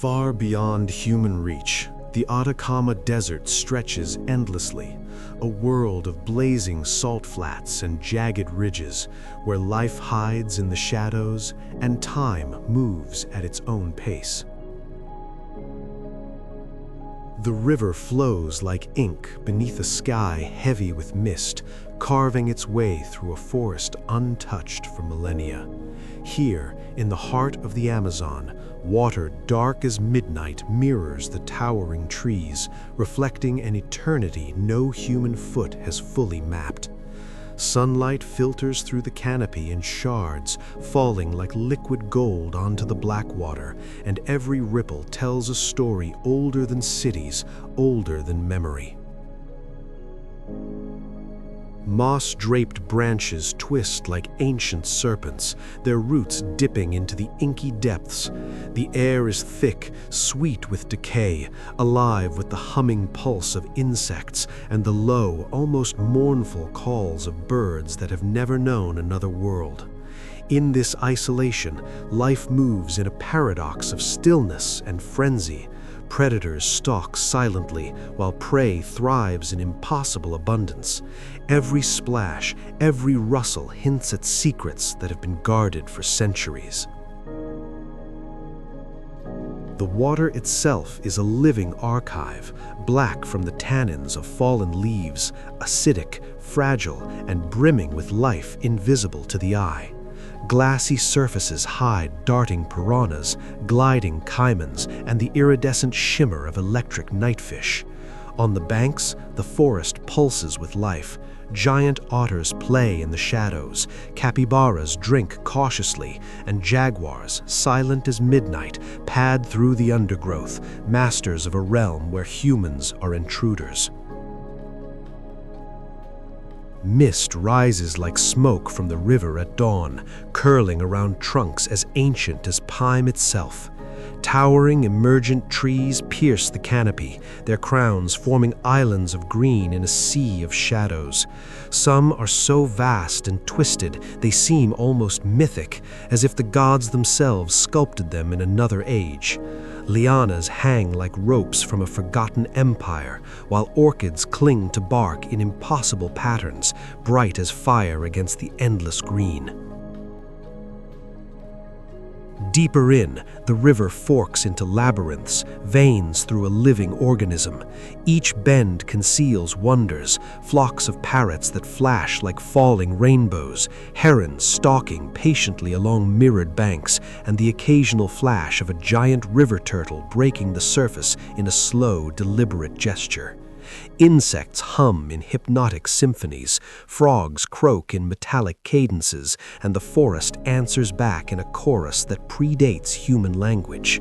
Far beyond human reach, the Atacama Desert stretches endlessly, a world of blazing salt flats and jagged ridges where life hides in the shadows and time moves at its own pace. The river flows like ink beneath a sky heavy with mist, carving its way through a forest untouched for millennia. Here, in the heart of the Amazon, water dark as midnight mirrors the towering trees, reflecting an eternity no human foot has fully mapped. Sunlight filters through the canopy in shards, falling like liquid gold onto the black water, and every ripple tells a story older than cities, older than memory. Moss-draped branches twist like ancient serpents, their roots dipping into the inky depths. The air is thick, sweet with decay, alive with the humming pulse of insects and the low, almost mournful calls of birds that have never known another world. In this isolation, life moves in a paradox of stillness and frenzy. Predators stalk silently, while prey thrives in impossible abundance. Every splash, every rustle hints at secrets that have been guarded for centuries. The water itself is a living archive, black from the tannins of fallen leaves, acidic, fragile, and brimming with life invisible to the eye. Glassy surfaces hide darting piranhas, gliding caimans, and the iridescent shimmer of electric nightfish. On the banks, the forest pulses with life. Giant otters play in the shadows, capybaras drink cautiously, and jaguars, silent as midnight, pad through the undergrowth, masters of a realm where humans are intruders. Mist rises like smoke from the river at dawn, curling around trunks as ancient as Pime itself. Towering, emergent trees pierce the canopy, their crowns forming islands of green in a sea of shadows. Some are so vast and twisted they seem almost mythic, as if the gods themselves sculpted them in another age. Lianas hang like ropes from a forgotten empire, while orchids cling to bark in impossible patterns, bright as fire against the endless green. Deeper in, the river forks into labyrinths, veins through a living organism. Each bend conceals wonders, flocks of parrots that flash like falling rainbows, herons stalking patiently along mirrored banks, and the occasional flash of a giant river turtle breaking the surface in a slow, deliberate gesture. Insects hum in hypnotic symphonies, frogs croak in metallic cadences, and the forest answers back in a chorus that predates human language.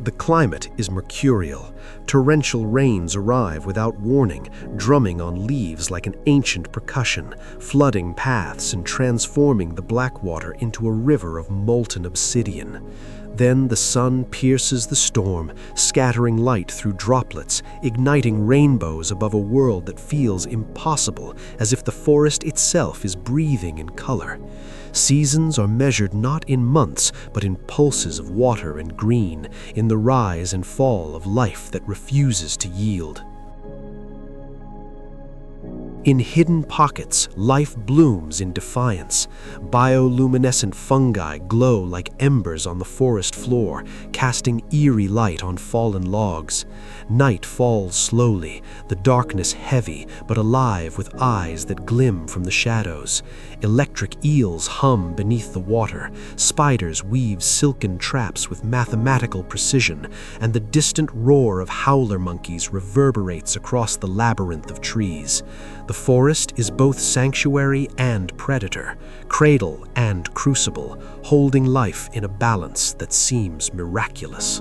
The climate is mercurial. Torrential rains arrive without warning, drumming on leaves like an ancient percussion, flooding paths and transforming the Blackwater into a river of molten obsidian. Then the sun pierces the storm, scattering light through droplets, igniting rainbows above a world that feels impossible, as if the forest itself is breathing in color. Seasons are measured not in months, but in pulses of water and green, in the rise and fall of life that refuses to yield. In hidden pockets, life blooms in defiance. Bioluminescent fungi glow like embers on the forest floor, casting eerie light on fallen logs. Night falls slowly, the darkness heavy but alive with eyes that glim from the shadows. Electric eels hum beneath the water, spiders weave silken traps with mathematical precision, and the distant roar of howler monkeys reverberates across the labyrinth of trees. The forest is both sanctuary and predator, cradle and crucible, holding life in a balance that seems miraculous.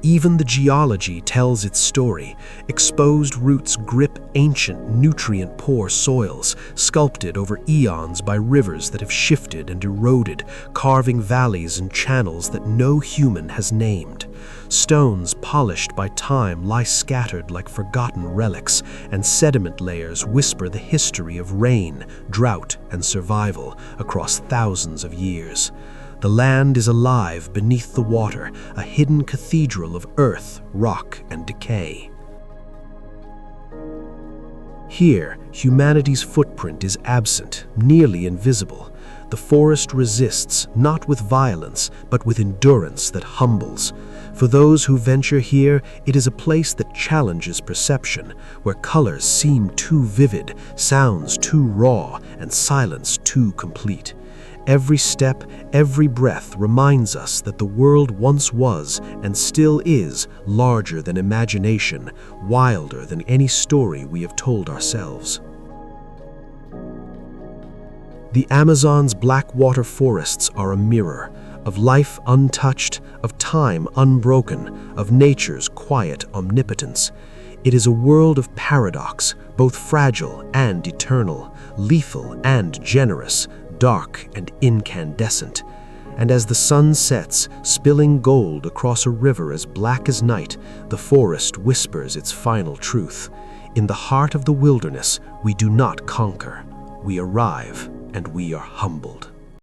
Even the geology tells its story. Exposed roots grip ancient, nutrient-poor soils, sculpted over eons by rivers that have shifted and eroded, carving valleys and channels that no human has named. Stones polished by time lie scattered like forgotten relics, and sediment layers whisper the history of rain, drought, and survival across thousands of years. The land is alive beneath the water, a hidden cathedral of earth, rock, and decay. Here, humanity's footprint is absent, nearly invisible. The forest resists, not with violence, but with endurance that humbles. For those who venture here, it is a place that challenges perception, where colors seem too vivid, sounds too raw, and silence too complete. Every step, every breath reminds us that the world once was, and still is, larger than imagination, wilder than any story we have told ourselves. The Amazon's blackwater forests are a mirror, of life untouched, of time unbroken, of nature's quiet omnipotence. It is a world of paradox, both fragile and eternal, lethal and generous, dark and incandescent. And as the sun sets, spilling gold across a river as black as night, the forest whispers its final truth. In the heart of the wilderness, we do not conquer. We arrive, and we are humbled.